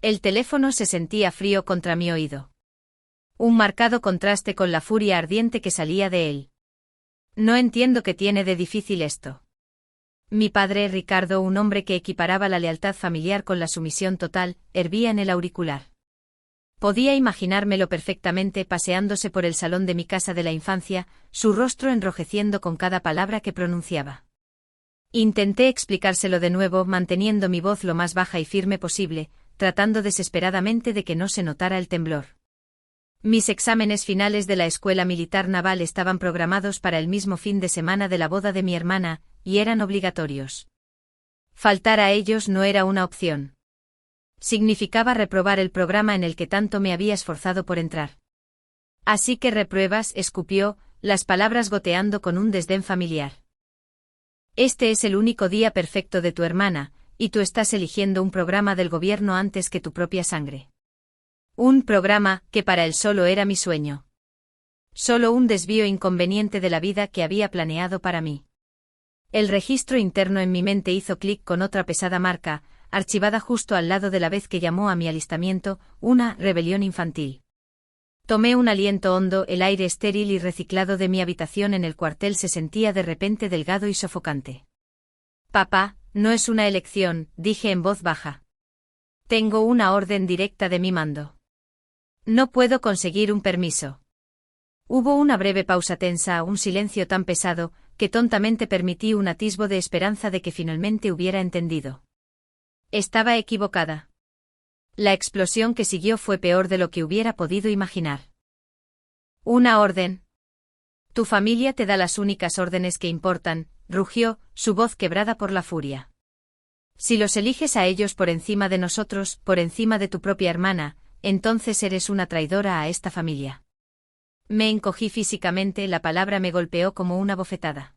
El teléfono se sentía frío contra mi oído. Un marcado contraste con la furia ardiente que salía de él. No entiendo qué tiene de difícil esto. Mi padre, Ricardo, un hombre que equiparaba la lealtad familiar con la sumisión total, hervía en el auricular. Podía imaginármelo perfectamente paseándose por el salón de mi casa de la infancia, su rostro enrojeciendo con cada palabra que pronunciaba. Intenté explicárselo de nuevo, manteniendo mi voz lo más baja y firme posible, tratando desesperadamente de que no se notara el temblor. Mis exámenes finales de la Escuela Militar Naval estaban programados para el mismo fin de semana de la boda de mi hermana, y eran obligatorios. Faltar a ellos no era una opción. Significaba reprobar el programa en el que tanto me había esforzado por entrar. Así que repruebas, escupió, las palabras goteando con un desdén familiar. Este es el único día perfecto de tu hermana, y tú estás eligiendo un programa del gobierno antes que tu propia sangre. Un programa que para él solo era mi sueño. Solo un desvío inconveniente de la vida que había planeado para mí. El registro interno en mi mente hizo clic con otra pesada marca, archivada justo al lado de la vez que llamó a mi alistamiento, una rebelión infantil. Tomé un aliento hondo, el aire estéril y reciclado de mi habitación en el cuartel se sentía de repente delgado y sofocante. Papá, no es una elección, dije en voz baja. Tengo una orden directa de mi mando. No puedo conseguir un permiso. Hubo una breve pausa tensa, un silencio tan pesado, que tontamente permití un atisbo de esperanza de que finalmente hubiera entendido. Estaba equivocada. La explosión que siguió fue peor de lo que hubiera podido imaginar. Una orden. Tu familia te da las únicas órdenes que importan, rugió, su voz quebrada por la furia. Si los eliges a ellos por encima de nosotros, por encima de tu propia hermana, entonces eres una traidora a esta familia. Me encogí físicamente, la palabra me golpeó como una bofetada.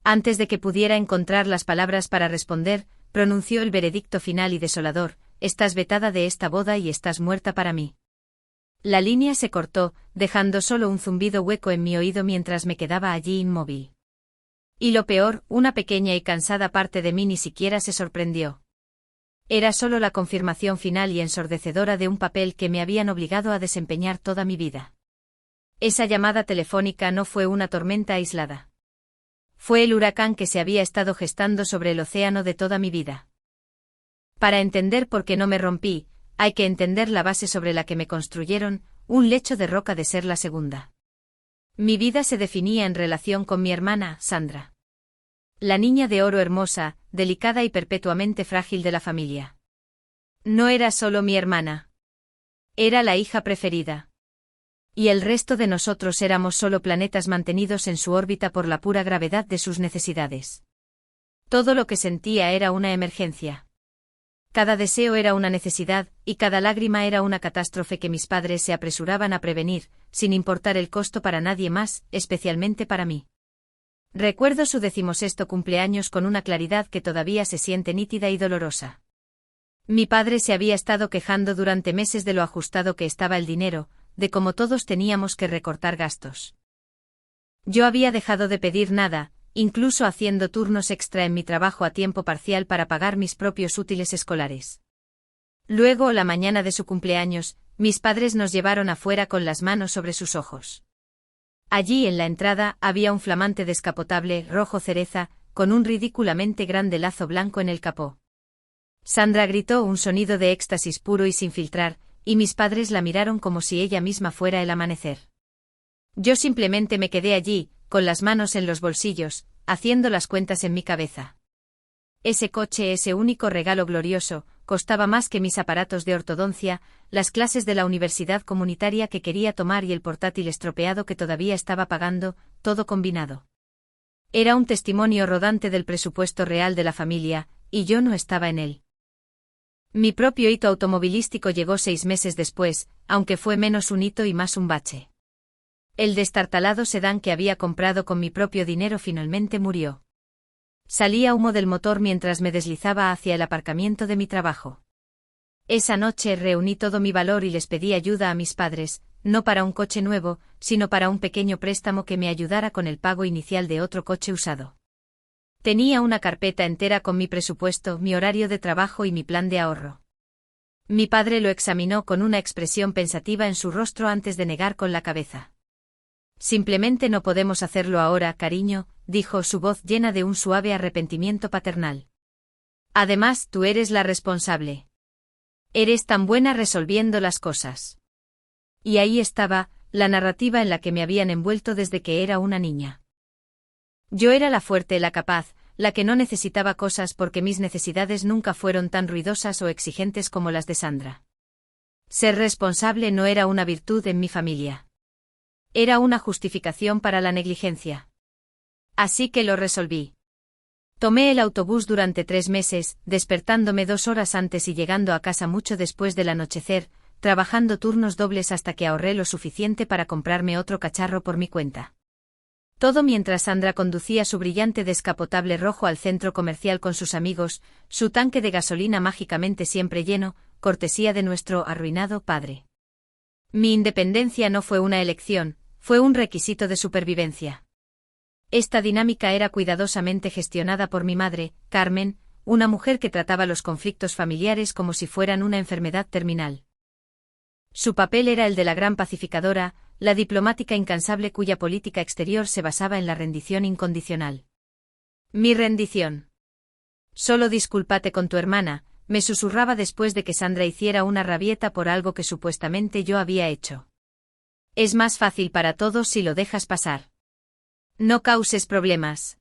Antes de que pudiera encontrar las palabras para responder, pronunció el veredicto final y desolador: estás vetada de esta boda y estás muerta para mí. La línea se cortó, dejando solo un zumbido hueco en mi oído mientras me quedaba allí inmóvil. Y lo peor, una pequeña y cansada parte de mí ni siquiera se sorprendió. Era solo la confirmación final y ensordecedora de un papel que me habían obligado a desempeñar toda mi vida. Esa llamada telefónica no fue una tormenta aislada. Fue el huracán que se había estado gestando sobre el océano de toda mi vida. Para entender por qué no me rompí, hay que entender la base sobre la que me construyeron, un lecho de roca de ser la segunda. Mi vida se definía en relación con mi hermana, Sandra. La niña de oro hermosa, delicada y perpetuamente frágil de la familia. No era solo mi hermana. Era la hija preferida. Y el resto de nosotros éramos solo planetas mantenidos en su órbita por la pura gravedad de sus necesidades. Todo lo que sentía era una emergencia. Cada deseo era una necesidad, y cada lágrima era una catástrofe que mis padres se apresuraban a prevenir, sin importar el costo para nadie más, especialmente para mí. Recuerdo su 16º cumpleaños con una claridad que todavía se siente nítida y dolorosa. Mi padre se había estado quejando durante meses de lo ajustado que estaba el dinero, de cómo todos teníamos que recortar gastos. Yo había dejado de pedir nada, incluso haciendo turnos extra en mi trabajo a tiempo parcial para pagar mis propios útiles escolares. Luego, la mañana de su cumpleaños, mis padres nos llevaron afuera con las manos sobre sus ojos. Allí en la entrada había un flamante descapotable rojo cereza, con un ridículamente grande lazo blanco en el capó. Sandra gritó un sonido de éxtasis puro y sin filtrar, y mis padres la miraron como si ella misma fuera el amanecer. Yo simplemente me quedé allí, con las manos en los bolsillos, haciendo las cuentas en mi cabeza. Ese coche, ese único regalo glorioso, costaba más que mis aparatos de ortodoncia, las clases de la universidad comunitaria que quería tomar y el portátil estropeado que todavía estaba pagando, todo combinado. Era un testimonio rodante del presupuesto real de la familia, y yo no estaba en él. Mi propio hito automovilístico llegó 6 meses después, aunque fue menos un hito y más un bache. El destartalado sedán que había comprado con mi propio dinero finalmente murió. Salía humo del motor mientras me deslizaba hacia el aparcamiento de mi trabajo. Esa noche reuní todo mi valor y les pedí ayuda a mis padres, no para un coche nuevo, sino para un pequeño préstamo que me ayudara con el pago inicial de otro coche usado. Tenía una carpeta entera con mi presupuesto, mi horario de trabajo y mi plan de ahorro. Mi padre lo examinó con una expresión pensativa en su rostro antes de negar con la cabeza. Simplemente no podemos hacerlo ahora, cariño, dijo su voz llena de un suave arrepentimiento paternal. Además, tú eres la responsable. Eres tan buena resolviendo las cosas. Y ahí estaba, la narrativa en la que me habían envuelto desde que era una niña. Yo era la fuerte, la capaz, la que no necesitaba cosas porque mis necesidades nunca fueron tan ruidosas o exigentes como las de Sandra. Ser responsable no era una virtud en mi familia. Era una justificación para la negligencia. Así que lo resolví. Tomé el autobús durante 3 meses, despertándome 2 horas antes y llegando a casa mucho después del anochecer, trabajando turnos dobles hasta que ahorré lo suficiente para comprarme otro cacharro por mi cuenta. Todo mientras Sandra conducía su brillante descapotable rojo al centro comercial con sus amigos, su tanque de gasolina mágicamente siempre lleno, cortesía de nuestro arruinado padre. Mi independencia no fue una elección, fue un requisito de supervivencia. Esta dinámica era cuidadosamente gestionada por mi madre, Carmen, una mujer que trataba los conflictos familiares como si fueran una enfermedad terminal. Su papel era el de la gran pacificadora, la diplomática incansable cuya política exterior se basaba en la rendición incondicional. Mi rendición. Solo discúlpate con tu hermana, me susurraba después de que Sandra hiciera una rabieta por algo que supuestamente yo había hecho. Es más fácil para todos si lo dejas pasar. No causes problemas.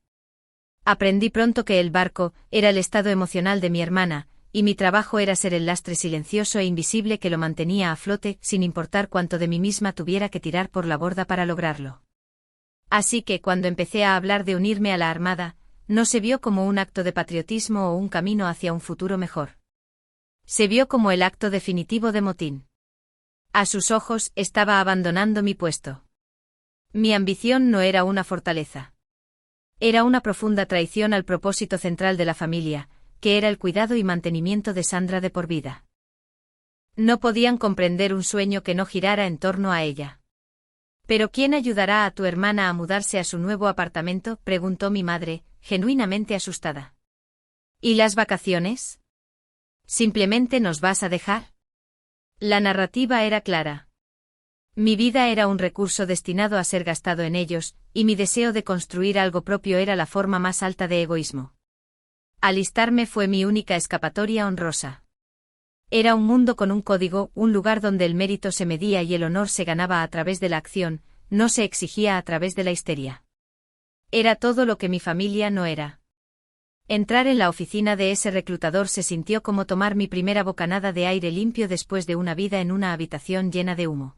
Aprendí pronto que el barco era el estado emocional de mi hermana, y mi trabajo era ser el lastre silencioso e invisible que lo mantenía a flote, sin importar cuánto de mí misma tuviera que tirar por la borda para lograrlo. Así que cuando empecé a hablar de unirme a la Armada, no se vio como un acto de patriotismo o un camino hacia un futuro mejor. Se vio como el acto definitivo de motín. A sus ojos estaba abandonando mi puesto. Mi ambición no era una fortaleza. Era una profunda traición al propósito central de la familia, que era el cuidado y mantenimiento de Sandra de por vida. No podían comprender un sueño que no girara en torno a ella. ¿Pero quién ayudará a tu hermana a mudarse a su nuevo apartamento?, preguntó mi madre, genuinamente asustada. ¿Y las vacaciones? ¿Simplemente nos vas a dejar? La narrativa era clara. Mi vida era un recurso destinado a ser gastado en ellos, y mi deseo de construir algo propio era la forma más alta de egoísmo. Alistarme fue mi única escapatoria honrosa. Era un mundo con un código, un lugar donde el mérito se medía y el honor se ganaba a través de la acción, no se exigía a través de la histeria. Era todo lo que mi familia no era. Entrar en la oficina de ese reclutador se sintió como tomar mi primera bocanada de aire limpio después de una vida en una habitación llena de humo.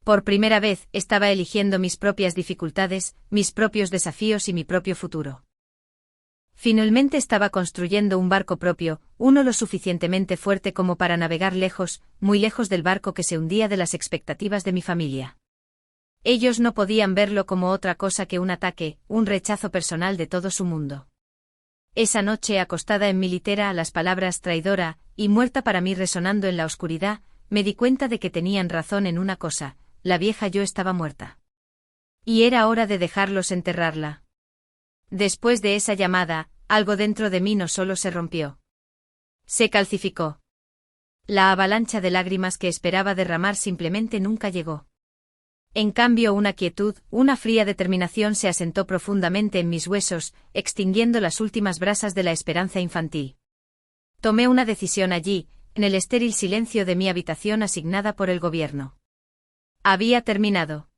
Por primera vez, estaba eligiendo mis propias dificultades, mis propios desafíos y mi propio futuro. Finalmente estaba construyendo un barco propio, uno lo suficientemente fuerte como para navegar lejos, muy lejos del barco que se hundía de las expectativas de mi familia. Ellos no podían verlo como otra cosa que un ataque, un rechazo personal de todo su mundo. Esa noche, acostada en mi litera, las palabras traidora y muerta para mí resonando en la oscuridad, me di cuenta de que tenían razón en una cosa: la vieja yo estaba muerta. Y era hora de dejarlos enterrarla. Después de esa llamada, algo dentro de mí no solo se rompió. Se calcificó. La avalancha de lágrimas que esperaba derramar simplemente nunca llegó. En cambio, una quietud, una fría determinación se asentó profundamente en mis huesos, extinguiendo las últimas brasas de la esperanza infantil. Tomé una decisión allí, en el estéril silencio de mi habitación asignada por el gobierno. Había terminado.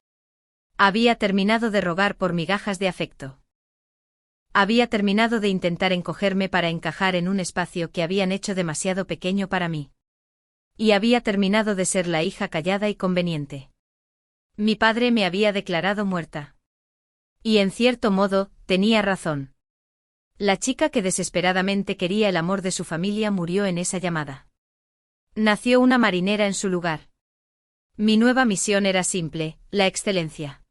Había terminado de rogar por migajas de afecto. Había terminado de intentar encogerme para encajar en un espacio que habían hecho demasiado pequeño para mí. Y había terminado de ser la hija callada y conveniente. Mi padre me había declarado muerta. Y en cierto modo, tenía razón. La chica que desesperadamente quería el amor de su familia murió en esa llamada. Nació una marinera en su lugar. Mi nueva misión era simple: la excelencia.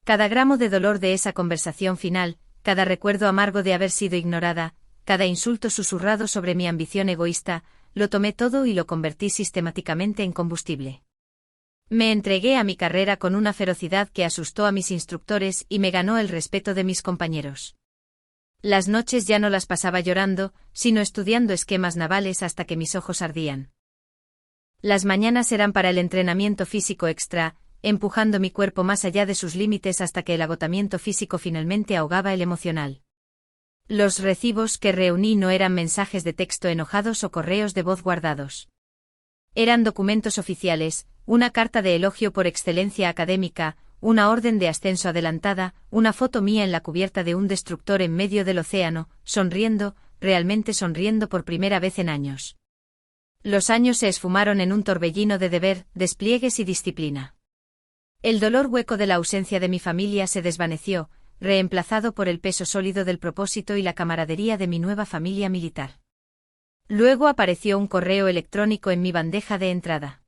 Cada gramo de dolor de esa conversación final, cada recuerdo amargo de haber sido ignorada, cada insulto susurrado sobre mi ambición egoísta, lo tomé todo y lo convertí sistemáticamente en combustible. Me entregué a mi carrera con una ferocidad que asustó a mis instructores y me ganó el respeto de mis compañeros. Las noches ya no las pasaba llorando, sino estudiando esquemas navales hasta que mis ojos ardían. Las mañanas eran para el entrenamiento físico extra, empujando mi cuerpo más allá de sus límites hasta que el agotamiento físico finalmente ahogaba el emocional. Los recibos que reuní no eran mensajes de texto enojados o correos de voz guardados. Eran documentos oficiales, una carta de elogio por excelencia académica, una orden de ascenso adelantada, una foto mía en la cubierta de un destructor en medio del océano, sonriendo, realmente sonriendo por primera vez en años. Los años se esfumaron en un torbellino de deber, despliegues y disciplina. El dolor hueco de la ausencia de mi familia se desvaneció, reemplazado por el peso sólido del propósito y la camaradería de mi nueva familia militar. Luego apareció un correo electrónico en mi bandeja de entrada.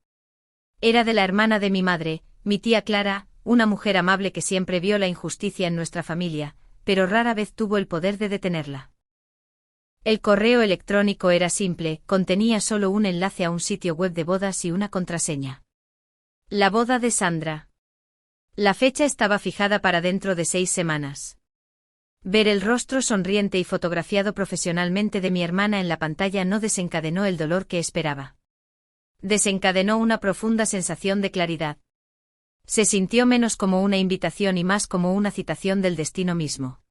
Era de la hermana de mi madre, mi tía Clara, una mujer amable que siempre vio la injusticia en nuestra familia, pero rara vez tuvo el poder de detenerla. El correo electrónico era simple, contenía solo un enlace a un sitio web de bodas y una contraseña. La boda de Sandra. La fecha estaba fijada para dentro de 6 semanas. Ver el rostro sonriente y fotografiado profesionalmente de mi hermana en la pantalla no desencadenó el dolor que esperaba. Desencadenó una profunda sensación de claridad. Se sintió menos como una invitación y más como una citación del destino mismo.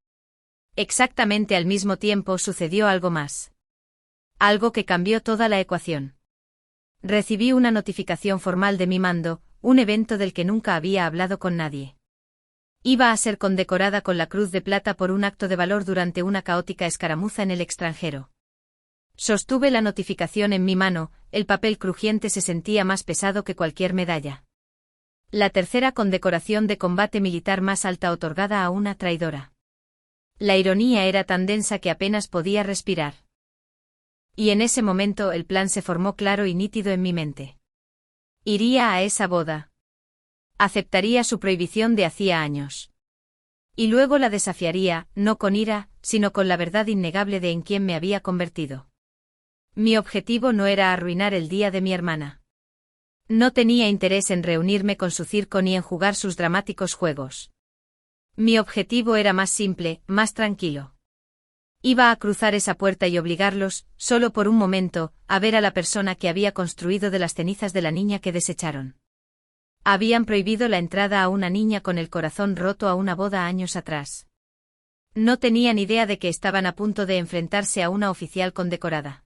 Exactamente al mismo tiempo sucedió algo más. Algo que cambió toda la ecuación. Recibí una notificación formal de mi mando, un evento del que nunca había hablado con nadie. Iba a ser condecorada con la Cruz de Plata por un acto de valor durante una caótica escaramuza en el extranjero. Sostuve la notificación en mi mano, el papel crujiente se sentía más pesado que cualquier medalla. La tercera condecoración de combate militar más alta otorgada a una traidora. La ironía era tan densa que apenas podía respirar. Y en ese momento el plan se formó claro y nítido en mi mente. Iría a esa boda. Aceptaría su prohibición de hacía años. Y luego la desafiaría, no con ira, sino con la verdad innegable de en quién me había convertido. Mi objetivo no era arruinar el día de mi hermana. No tenía interés en reunirme con su circo ni en jugar sus dramáticos juegos. Mi objetivo era más simple, más tranquilo. Iba a cruzar esa puerta y obligarlos, solo por un momento, a ver a la persona que había construido de las cenizas de la niña que desecharon. Habían prohibido la entrada a una niña con el corazón roto a una boda años atrás. No tenían idea de que estaban a punto de enfrentarse a una oficial condecorada.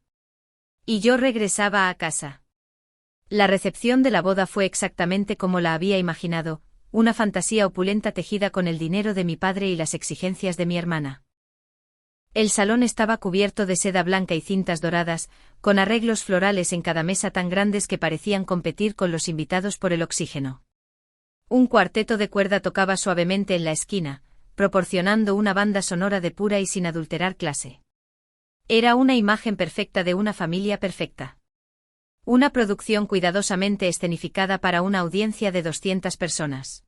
Y yo regresaba a casa. La recepción de la boda fue exactamente como la había imaginado, una fantasía opulenta tejida con el dinero de mi padre y las exigencias de mi hermana. El salón estaba cubierto de seda blanca y cintas doradas, con arreglos florales en cada mesa tan grandes que parecían competir con los invitados por el oxígeno. Un cuarteto de cuerda tocaba suavemente en la esquina, proporcionando una banda sonora de pura y sin adulterar clase. Era una imagen perfecta de una familia perfecta. Una producción cuidadosamente escenificada para una audiencia de 200 personas.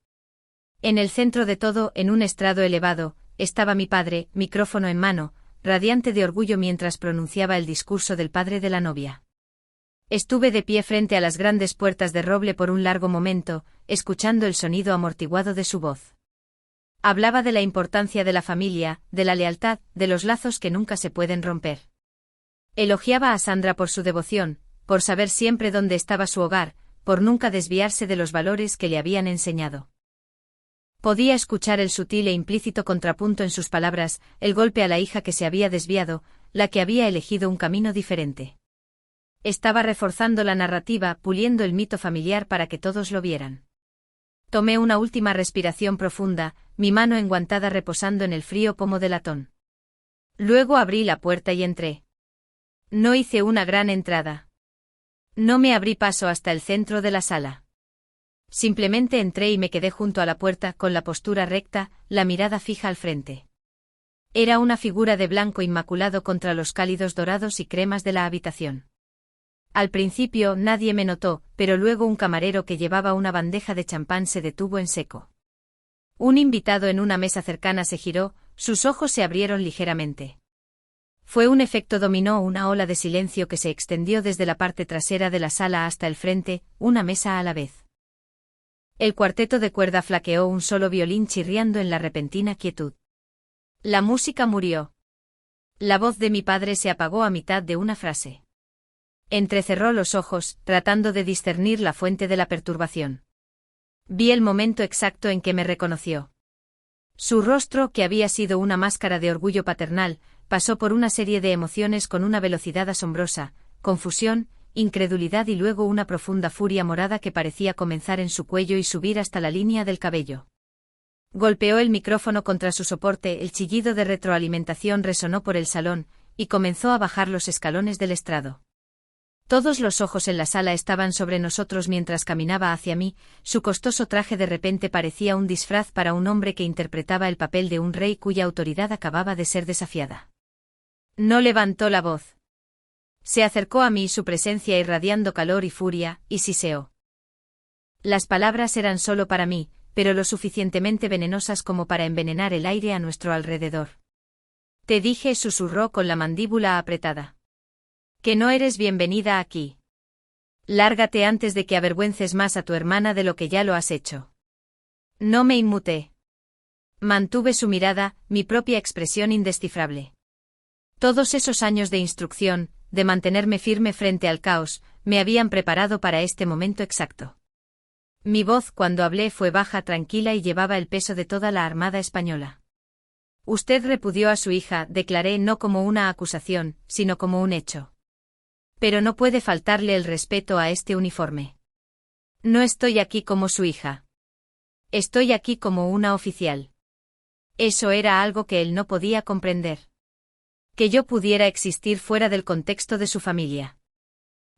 En el centro de todo, en un estrado elevado, estaba mi padre, micrófono en mano, radiante de orgullo mientras pronunciaba el discurso del padre de la novia. Estuve de pie frente a las grandes puertas de roble por un largo momento, escuchando el sonido amortiguado de su voz. Hablaba de la importancia de la familia, de la lealtad, de los lazos que nunca se pueden romper. Elogiaba a Sandra por su devoción, por saber siempre dónde estaba su hogar, por nunca desviarse de los valores que le habían enseñado. Podía escuchar el sutil e implícito contrapunto en sus palabras, el golpe a la hija que se había desviado, la que había elegido un camino diferente. Estaba reforzando la narrativa, puliendo el mito familiar para que todos lo vieran. Tomé una última respiración profunda, mi mano enguantada reposando en el frío pomo de latón. Luego abrí la puerta y entré. No hice una gran entrada. No me abrí paso hasta el centro de la sala. Simplemente entré y me quedé junto a la puerta con la postura recta, la mirada fija al frente. Era una figura de blanco inmaculado contra los cálidos dorados y cremas de la habitación. Al principio nadie me notó, pero luego un camarero que llevaba una bandeja de champán se detuvo en seco. Un invitado en una mesa cercana se giró, sus ojos se abrieron ligeramente. Fue un efecto dominó, una ola de silencio que se extendió desde la parte trasera de la sala hasta el frente, una mesa a la vez. El cuarteto de cuerda flaqueó un solo violín chirriando en la repentina quietud. La música murió. La voz de mi padre se apagó a mitad de una frase. Entrecerró los ojos, tratando de discernir la fuente de la perturbación. Vi el momento exacto en que me reconoció. Su rostro, que había sido una máscara de orgullo paternal, pasó por una serie de emociones con una velocidad asombrosa: confusión, incredulidad y luego una profunda furia morada que parecía comenzar en su cuello y subir hasta la línea del cabello. Golpeó el micrófono contra su soporte, el chillido de retroalimentación resonó por el salón, y comenzó a bajar los escalones del estrado. Todos los ojos en la sala estaban sobre nosotros mientras caminaba hacia mí. Su costoso traje de repente parecía un disfraz para un hombre que interpretaba el papel de un rey cuya autoridad acababa de ser desafiada. No levantó la voz. Se acercó a mí, su presencia irradiando calor y furia, y siseó. Las palabras eran solo para mí, pero lo suficientemente venenosas como para envenenar el aire a nuestro alrededor. Te dije, susurró con la mandíbula apretada, que no eres bienvenida aquí. Lárgate antes de que avergüences más a tu hermana de lo que ya lo has hecho. No me inmuté. Mantuve su mirada, mi propia expresión indescifrable. Todos esos años de instrucción, de mantenerme firme frente al caos, me habían preparado para este momento exacto. Mi voz cuando hablé fue baja, tranquila y llevaba el peso de toda la Armada española. Usted repudió a su hija, declaré, no como una acusación, sino como un hecho. Pero no puede faltarle el respeto a este uniforme. No estoy aquí como su hija. Estoy aquí como una oficial. Eso era algo que él no podía comprender. Que yo pudiera existir fuera del contexto de su familia.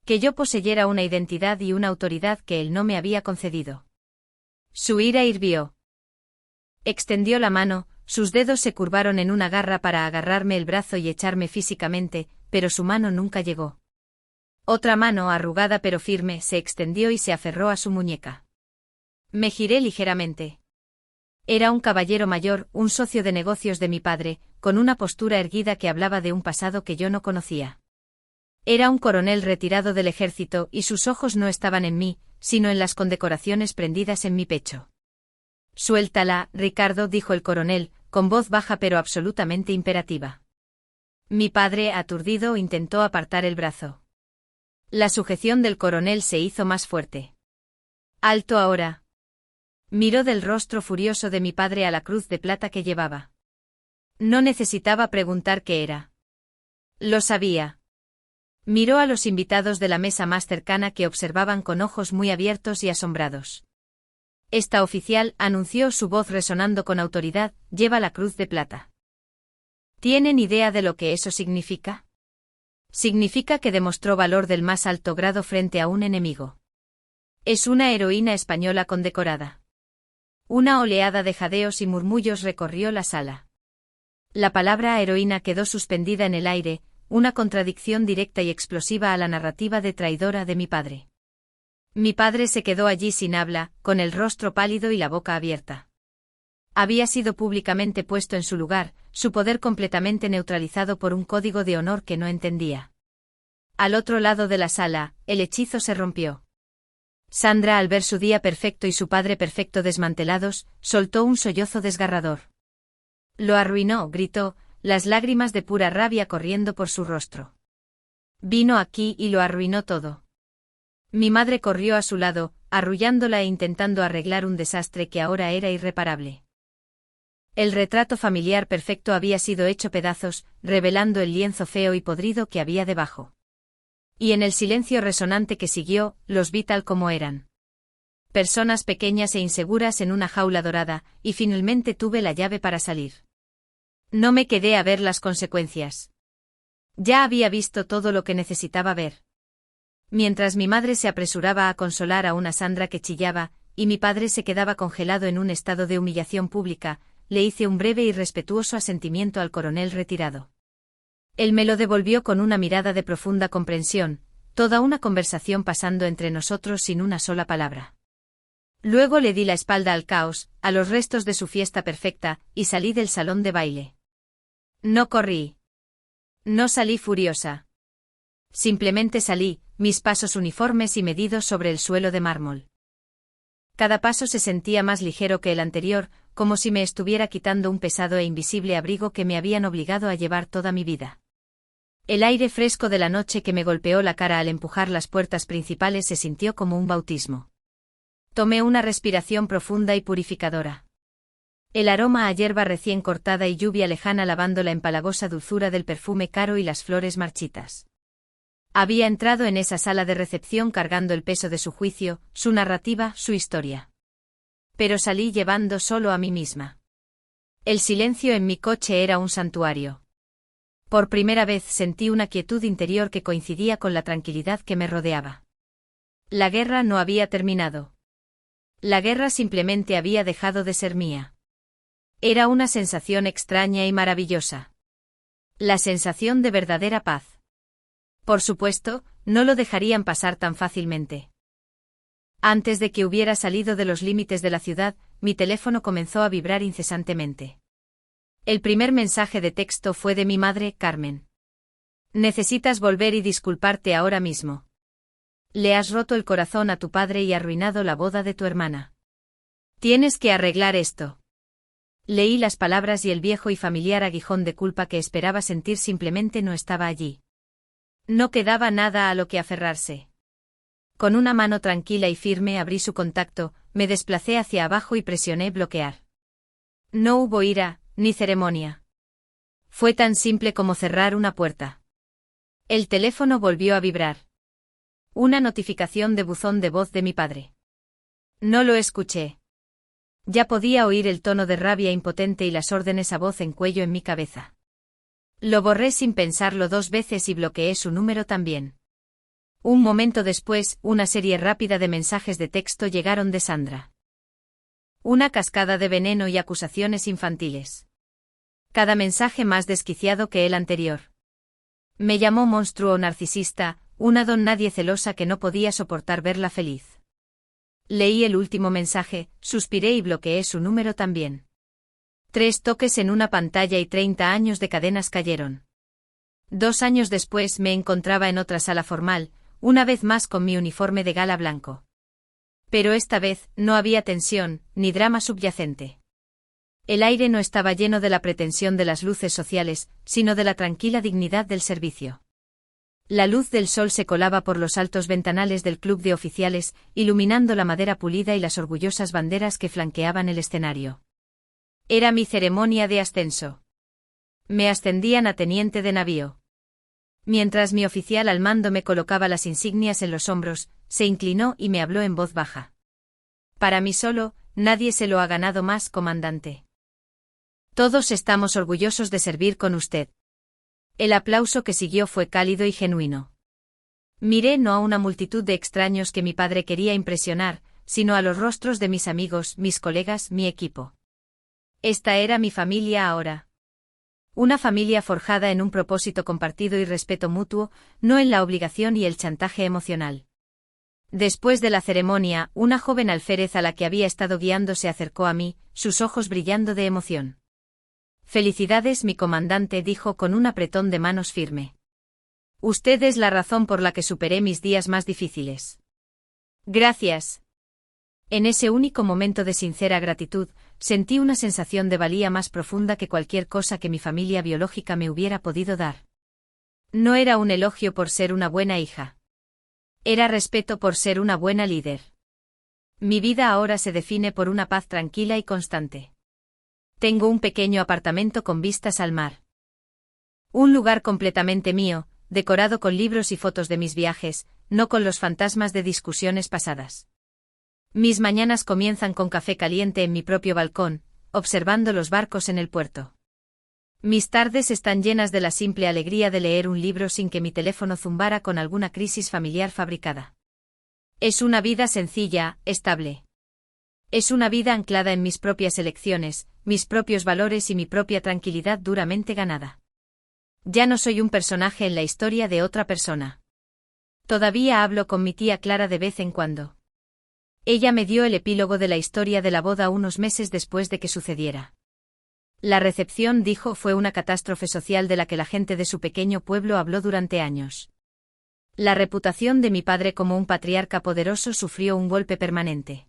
Que yo poseyera una identidad y una autoridad que él no me había concedido. Su ira hirvió. Extendió la mano, sus dedos se curvaron en una garra para agarrarme el brazo y echarme físicamente, pero su mano nunca llegó. Otra mano, arrugada pero firme, se extendió y se aferró a su muñeca. Me giré ligeramente. Era un caballero mayor, un socio de negocios de mi padre, con una postura erguida que hablaba de un pasado que yo no conocía. Era un coronel retirado del ejército y sus ojos no estaban en mí, sino en las condecoraciones prendidas en mi pecho. Suéltala, Ricardo, dijo el coronel, con voz baja pero absolutamente imperativa. Mi padre, aturdido, intentó apartar el brazo. La sujeción del coronel se hizo más fuerte. Alto ahora. Miró del rostro furioso de mi padre a la cruz de plata que llevaba. No necesitaba preguntar qué era. Lo sabía. Miró a los invitados de la mesa más cercana que observaban con ojos muy abiertos y asombrados. Esta oficial, anunció, su voz resonando con autoridad, lleva la cruz de plata. ¿Tienen idea de lo que eso significa? Significa que demostró valor del más alto grado frente a un enemigo. Es una heroína española condecorada. Una oleada de jadeos y murmullos recorrió la sala. La palabra heroína quedó suspendida en el aire, una contradicción directa y explosiva a la narrativa de traidora de mi padre. Mi padre se quedó allí sin habla, con el rostro pálido y la boca abierta. Había sido públicamente puesto en su lugar, su poder completamente neutralizado por un código de honor que no entendía. Al otro lado de la sala, el hechizo se rompió. Sandra, al ver su día perfecto y su padre perfecto desmantelados, soltó un sollozo desgarrador. Lo arruinó, gritó, las lágrimas de pura rabia corriendo por su rostro. Vino aquí y lo arruinó todo. Mi madre corrió a su lado, arrullándola e intentando arreglar un desastre que ahora era irreparable. El retrato familiar perfecto había sido hecho pedazos, revelando el lienzo feo y podrido que había debajo. Y en el silencio resonante que siguió, los vi tal como eran. Personas pequeñas e inseguras en una jaula dorada, y finalmente tuve la llave para salir. No me quedé a ver las consecuencias. Ya había visto todo lo que necesitaba ver. Mientras mi madre se apresuraba a consolar a una Sandra que chillaba, y mi padre se quedaba congelado en un estado de humillación pública, le hice un breve y respetuoso asentimiento al coronel retirado. Él me lo devolvió con una mirada de profunda comprensión, toda una conversación pasando entre nosotros sin una sola palabra. Luego le di la espalda al caos, a los restos de su fiesta perfecta, y salí del salón de baile. No corrí. No salí furiosa. Simplemente salí, mis pasos uniformes y medidos sobre el suelo de mármol. Cada paso se sentía más ligero que el anterior, como si me estuviera quitando un pesado e invisible abrigo que me habían obligado a llevar toda mi vida. El aire fresco de la noche que me golpeó la cara al empujar las puertas principales se sintió como un bautismo. Tomé una respiración profunda y purificadora. El aroma a hierba recién cortada y lluvia lejana lavando la empalagosa dulzura del perfume caro y las flores marchitas. Había entrado en esa sala de recepción cargando el peso de su juicio, su narrativa, su historia. Pero salí llevando solo a mí misma. El silencio en mi coche era un santuario. Por primera vez sentí una quietud interior que coincidía con la tranquilidad que me rodeaba. La guerra no había terminado. La guerra simplemente había dejado de ser mía. Era una sensación extraña y maravillosa. La sensación de verdadera paz. Por supuesto, no lo dejarían pasar tan fácilmente. Antes de que hubiera salido de los límites de la ciudad, mi teléfono comenzó a vibrar incesantemente. El primer mensaje de texto fue de mi madre, Carmen. Necesitas volver y disculparte ahora mismo. Le has roto el corazón a tu padre y arruinado la boda de tu hermana. Tienes que arreglar esto. Leí las palabras y el viejo y familiar aguijón de culpa que esperaba sentir simplemente no estaba allí. No quedaba nada a lo que aferrarse. Con una mano tranquila y firme abrí su contacto, me desplacé hacia abajo y presioné bloquear. No hubo ira, ni ceremonia. Fue tan simple como cerrar una puerta. El teléfono volvió a vibrar. Una notificación de buzón de voz de mi padre. No lo escuché. Ya podía oír el tono de rabia impotente y las órdenes a voz en cuello en mi cabeza. Lo borré sin pensarlo 2 veces y bloqueé su número también. Un momento después, una serie rápida de mensajes de texto llegaron de Sandra. Una cascada de veneno y acusaciones infantiles. Cada mensaje más desquiciado que el anterior. Me llamó monstruo narcisista, una don nadie celosa que no podía soportar verla feliz. Leí el último mensaje, suspiré y bloqueé su número también. 3 toques en una pantalla y 30 años de cadenas cayeron. 2 años después me encontraba en otra sala formal, una vez más con mi uniforme de gala blanco. Pero esta vez no había tensión, ni drama subyacente. El aire no estaba lleno de la pretensión de las luces sociales, sino de la tranquila dignidad del servicio. La luz del sol se colaba por los altos ventanales del club de oficiales, iluminando la madera pulida y las orgullosas banderas que flanqueaban el escenario. Era mi ceremonia de ascenso. Me ascendían a teniente de navío. Mientras mi oficial al mando me colocaba las insignias en los hombros, se inclinó y me habló en voz baja. Para mí solo, nadie se lo ha ganado más, comandante. Todos estamos orgullosos de servir con usted. El aplauso que siguió fue cálido y genuino. Miré no a una multitud de extraños que mi padre quería impresionar, sino a los rostros de mis amigos, mis colegas, mi equipo. Esta era mi familia ahora. Una familia forjada en un propósito compartido y respeto mutuo, no en la obligación y el chantaje emocional. Después de la ceremonia, una joven alférez a la que había estado guiando se acercó a mí, sus ojos brillando de emoción. Felicidades, mi comandante, dijo con un apretón de manos firme. Usted es la razón por la que superé mis días más difíciles. Gracias. En ese único momento de sincera gratitud, sentí una sensación de valía más profunda que cualquier cosa que mi familia biológica me hubiera podido dar. No era un elogio por ser una buena hija. Era respeto por ser una buena líder. Mi vida ahora se define por una paz tranquila y constante. Tengo un pequeño apartamento con vistas al mar. Un lugar completamente mío, decorado con libros y fotos de mis viajes, no con los fantasmas de discusiones pasadas. Mis mañanas comienzan con café caliente en mi propio balcón, observando los barcos en el puerto. Mis tardes están llenas de la simple alegría de leer un libro sin que mi teléfono zumbara con alguna crisis familiar fabricada. Es una vida sencilla, estable. Es una vida anclada en mis propias elecciones, mis propios valores y mi propia tranquilidad duramente ganada. Ya no soy un personaje en la historia de otra persona. Todavía hablo con mi tía Clara de vez en cuando. Ella me dio el epílogo de la historia de la boda unos meses después de que sucediera. La recepción, dijo, fue una catástrofe social de la que la gente de su pequeño pueblo habló durante años. La reputación de mi padre como un patriarca poderoso sufrió un golpe permanente.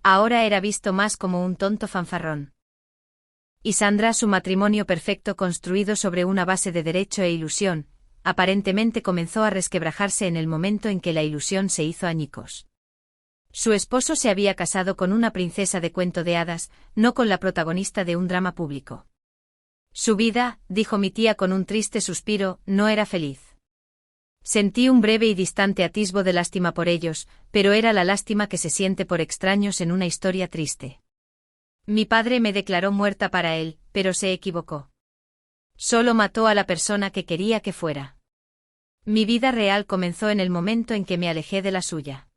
Ahora era visto más como un tonto fanfarrón. Y Sandra, su matrimonio perfecto construido sobre una base de derecho e ilusión, aparentemente comenzó a resquebrajarse en el momento en que la ilusión se hizo añicos. Su esposo se había casado con una princesa de cuento de hadas, no con la protagonista de un drama público. Su vida, dijo mi tía con un triste suspiro, no era feliz. Sentí un breve y distante atisbo de lástima por ellos, pero era la lástima que se siente por extraños en una historia triste. Mi padre me declaró muerta para él, pero se equivocó. Solo mató a la persona que quería que fuera. Mi vida real comenzó en el momento en que me alejé de la suya.